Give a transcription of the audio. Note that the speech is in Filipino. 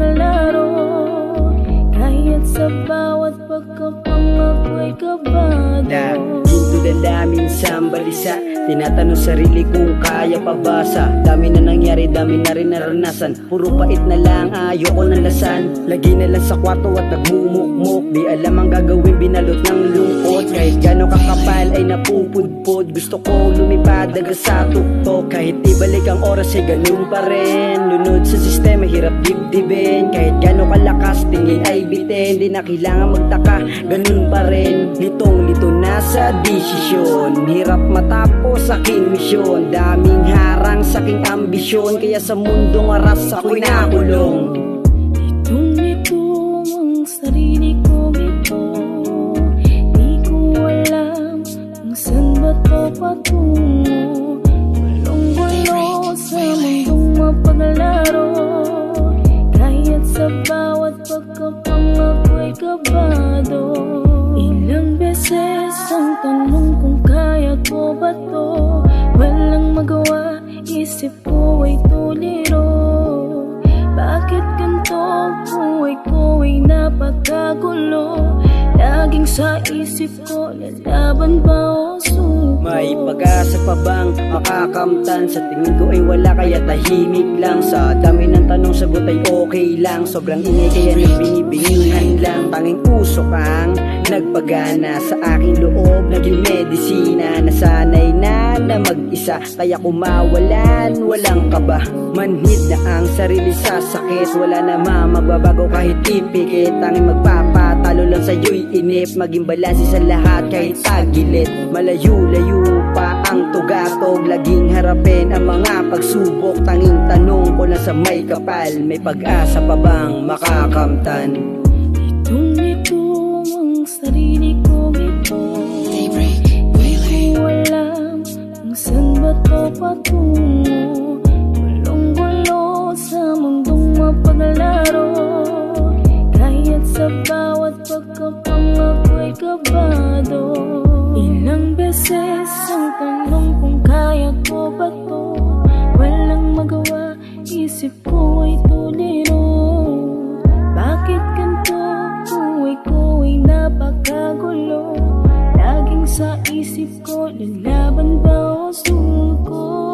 mapaglalaro. Kaya't sa bawat pagkapangako ay kabado. Ginto dala minsan balisa, tinatanong sarili kung kaya pa ba. Sa dami na nangyari, dami na rin naranasan. Puro pait na lang, ayoko ng lasan. Lagi na lang sa kwarto at nagmumukmuk. Di alam ang gagawin, binalot ng lungkot. Kahit gano'ng kakapal ay napupudpod. Gusto ko lumipad daga sa tuktok. Kahit ibalik ang oras ay ganun pa rin. Lunod sa sistema, hirap dibdibin. Kahit gano'ng kalakas, tingin ay bitin. Di na kailangan magtaka, ganun pa rin. Litong-lito na sa desisyon. Hirap matapos aking misyon. Daming harang sa aking ambisyon. Kaya sa mundong aras ako'y nakulong. Litong-lito ang sarili ko ito. Di ko alam kung saan ba to patungo. Walong-walo sa mundong mapaglalaro. Kaya't sa bawat pagkapangako ay kabado. Ilang beses ang tanong kung kaya ko ba to. Walang magawa, isip ko ay tuliro. Bakit ganito? Buhay ko ay napakagulo. Laging sa isip ko, lalaban ba o suko? May pag-asa pa bang makakamtan? Sa tingin ko ay wala, kaya tahimik lang. Sa dami ng tanong, sagot ay okay lang. Sobrang ingay kaya nagbinibingihan lang. Tanging usok ang nagpagana sa aking loob. Naging medisina, nasanay na mag-isa. Kaya kumawalan, walang kaba. Manhid na ang sarili sa sakit. Wala na magbabago kahit ipikit. Tanging magpapatalo lang sa'yo'y inip. Maging balanse sa lahat kahit tagilid. Malayo-layo pa ang tugatog. Laging harapin ang mga pagsubok. Tanging tanong ko lang sa may kapal, may pag-asa pa bang makakamtan? Litong-lito ang sarili ko ito. Di ko alam kung saan ba to patungo. Walong-walo sa mundong mapaglalaro. Kaya't sa bawat pagkapangako ay kabado. Ilang beses ang tanong kung kaya ko ba to. Walang magawa, isip ko ay tuliro. Bakit ganito? Buhay ko ay napakagulo. Laging sa isip ko, lalaban ba o suko?